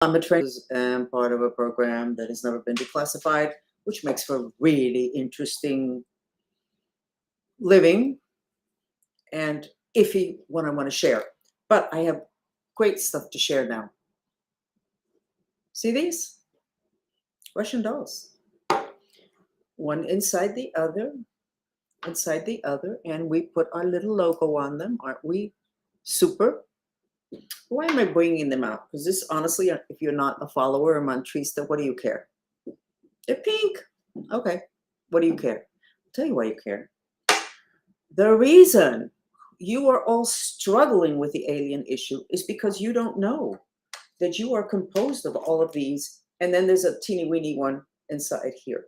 I'm a trainer and part of a program that has never been declassified, which makes for really interesting living and iffy when I want to share. But I have great stuff to share now. See these? Russian dolls. One inside the other, and we put our little logo on them. Aren't we super? Why am I bringing them out? Because this, honestly, if you're not a follower of Mantrista, what do you care? They're pink. Okay. What do you care? I'll tell you why you care. The reason you are all struggling with the alien issue is because you don't know that you are composed of all of these, and then there's a teeny weeny one inside here.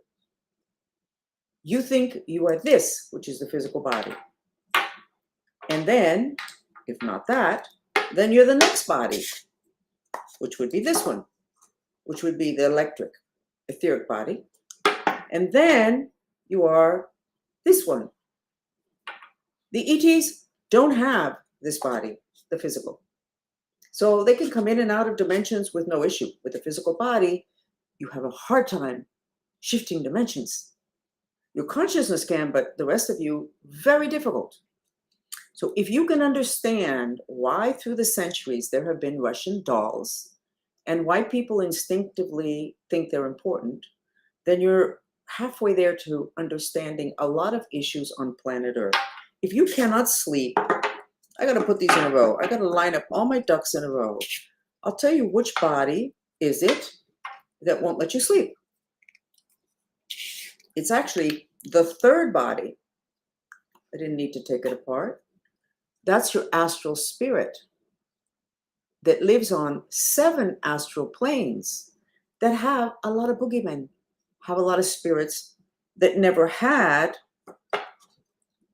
You think you are this, which is the physical body. And then, if not that, then you're the next body, which would be this one, which would be the electric, etheric body. And then you are this one. The ETs don't have this body, the physical. So they can come in and out of dimensions with no issue. With the physical body, you have a hard time shifting dimensions. Your consciousness can, but the rest of you, very difficult. So if you can understand why through the centuries there have been Russian dolls and why people instinctively think they're important, then you're halfway there to understanding a lot of issues on planet Earth. If you cannot sleep, I got to put these in a row. I got to line up all my ducks in a row. I'll tell you which body is it that won't let you sleep. It's actually the third body. I didn't need to take it apart. That's your astral spirit that lives on 7 astral planes that have a lot of boogeymen, have a lot of spirits that never had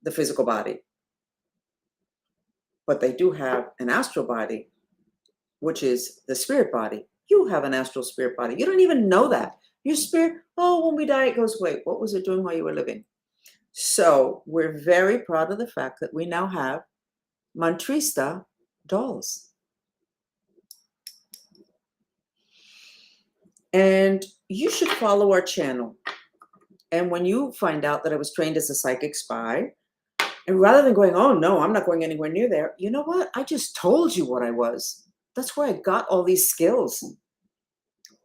the physical body. But they do have an astral body, which is the spirit body. You have an astral spirit body. You don't even know that. Your spirit, oh, when we die, it goes away. What was it doing while you were living? So we're very proud of the fact that we now have Mantrista dolls. And you should follow our channel. And when you find out that I was trained as a psychic spy, and rather than going, oh no, I'm not going anywhere near there, you know what? I just told you what I was. That's where I got all these skills.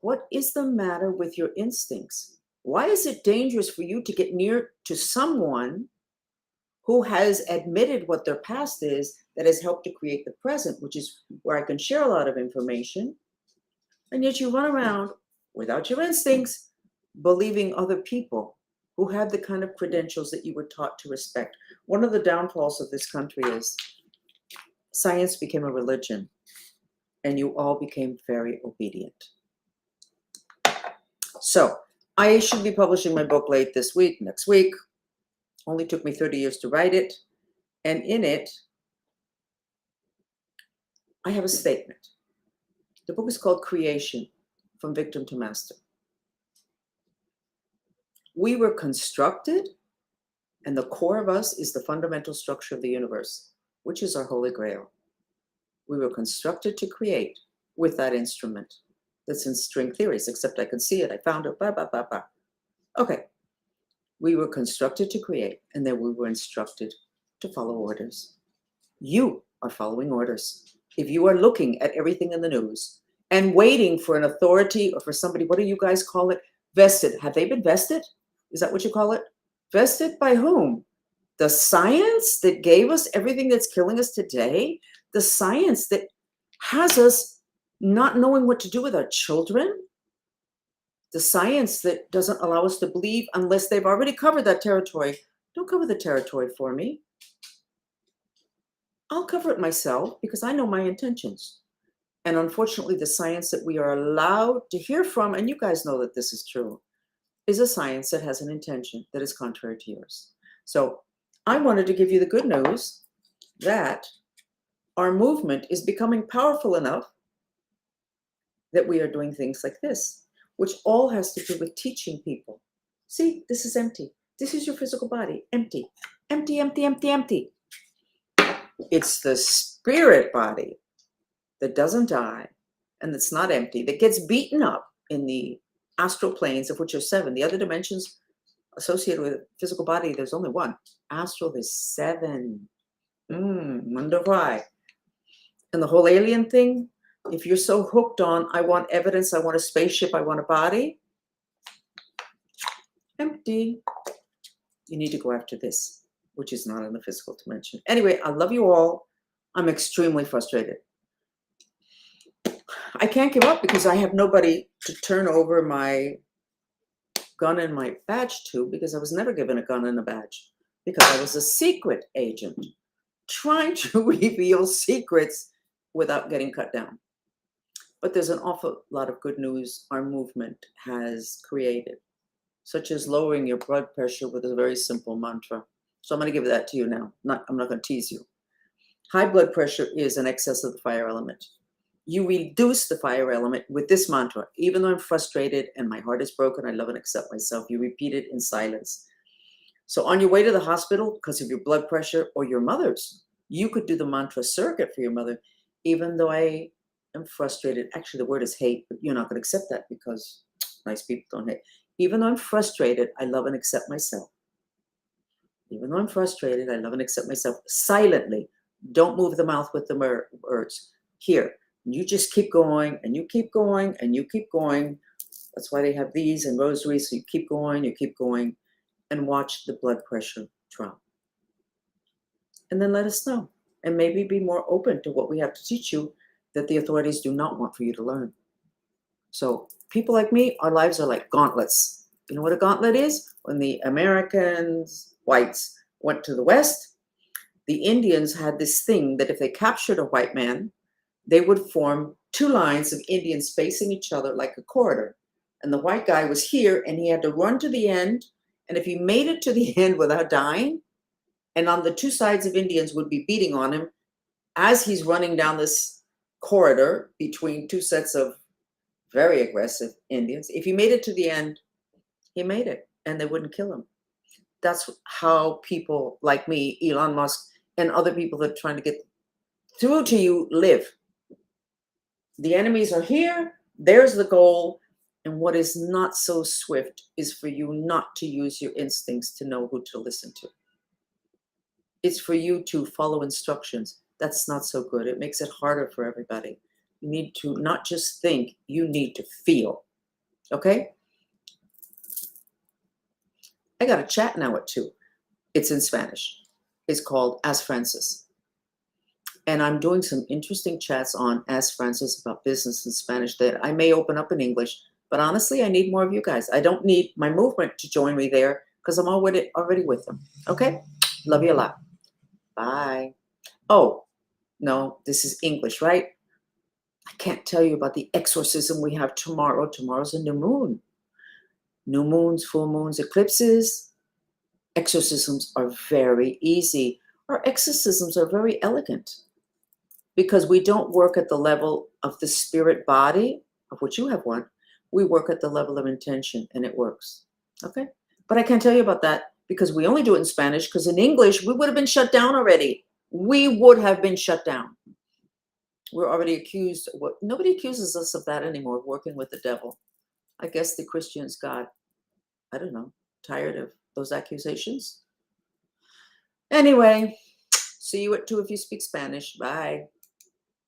What is the matter with your instincts? Why is it dangerous for you to get near to someone who has admitted what their past is, that has helped to create the present, which is where I can share a lot of information, and yet you run around without your instincts, believing other people who have the kind of credentials that you were taught to respect. One of the downfalls of this country is science became a religion, and you all became very obedient. So I should be publishing my book late this week, next week. Only took me 30 years to write it. And in it, I have a statement. The book is called Creation, From Victim to Master. We were constructed, and the core of us is the fundamental structure of the universe, which is our Holy Grail. We were constructed to create with that instrument that's in string theories, except I can see it. I found it, blah, blah, blah, blah. Okay. We were constructed to create, and then we were instructed to follow orders. You are following orders. If you are looking at everything in the news and waiting for an authority or for somebody, what do you guys call it? Vested. Have they been vested? Is that what you call it? Vested by whom? The science that gave us everything that's killing us today? The science that has us not knowing what to do with our children? The science that doesn't allow us to believe unless they've already covered that territory. Don't cover the territory for me. I'll cover it myself because I know my intentions. And unfortunately, the science that we are allowed to hear from, and you guys know that this is true, is a science that has an intention that is contrary to yours. So I wanted to give you the good news that our movement is becoming powerful enough that we are doing things like this, which all has to do with teaching people. See, this is empty. This is your physical body, empty, empty, empty, empty, empty. It's the spirit body that doesn't die and it's not empty, that gets beaten up in the astral planes, of which are 7. The other dimensions associated with physical body, there's only 1. Astral, there's 7. Wonder why. And the whole alien thing, if you're so hooked on, I want evidence, I want a spaceship, I want a body, empty. You need to go after this, which is not in the physical dimension. Anyway, I love you all. I'm extremely frustrated. I can't give up because I have nobody to turn over my gun and my badge to, because I was never given a gun and a badge, because I was a secret agent trying to reveal secrets without getting cut down. But there's an awful lot of good news our movement has created, such as lowering your blood pressure with a very simple mantra. So I'm going to give that to you now. I'm not going to tease you. High blood pressure is an excess of the fire element. You reduce the fire element with this mantra. Even though I'm frustrated and my heart is broken, I love and accept myself. You repeat it in silence. So on your way to the hospital, because of your blood pressure or your mother's, you could do the mantra surrogate for your mother. Even though I am frustrated, actually the word is hate, but you're not going to accept that because nice people don't hate. Even though I'm frustrated, I love and accept myself. Even though I'm frustrated, I love and accept myself silently. Don't move the mouth with the words. Here, you just keep going, and you keep going, and you keep going. That's why they have these and rosaries. So you keep going, and watch the blood pressure drop. And then let us know. And maybe be more open to what we have to teach you that the authorities do not want for you to learn. So people like me, our lives are like gauntlets. You know what a gauntlet is? When the Americans, whites, went to the West, the Indians had this thing that if they captured a white man, they would form 2 lines of Indians facing each other like a corridor. And the white guy was here, and he had to run to the end. And if he made it to the end without dying, and on the 2 sides of Indians would be beating on him as he's running down this corridor between 2 sets of very aggressive Indians. If he made it to the end, he made it, and they wouldn't kill him. That's how people like me, Elon Musk, and other people that are trying to get through to you live. The enemies are here. There's the goal. And what is not so swift is for you not to use your instincts to know who to listen to. It's for you to follow instructions. That's not so good. It makes it harder for everybody. You need to not just think, you need to feel. Okay? I got a chat now at 2. It's in Spanish. It's called Ask Francis. And I'm doing some interesting chats on Ask Francis about business in Spanish that I may open up in English. But honestly, I need more of you guys. I don't need my movement to join me there because I'm already with them. Okay? Love you a lot. Bye. Oh, no, this is English, right? I can't tell you about the exorcism we have tomorrow. Tomorrow's a new moon. New moons, full moons, eclipses. Exorcisms are very easy. Our exorcisms are very elegant because we don't work at the level of the spirit body, of which you have one. We work at the level of intention, and it works. Okay? But I can't tell you about that because we only do it in Spanish, because in English, we would have been shut down already. We would have been shut down. We're already accused. Nobody accuses us of that anymore, working with the devil. I guess the Christians got, I don't know, tired of those accusations. Anyway, see you at 2 if you speak Spanish. Bye.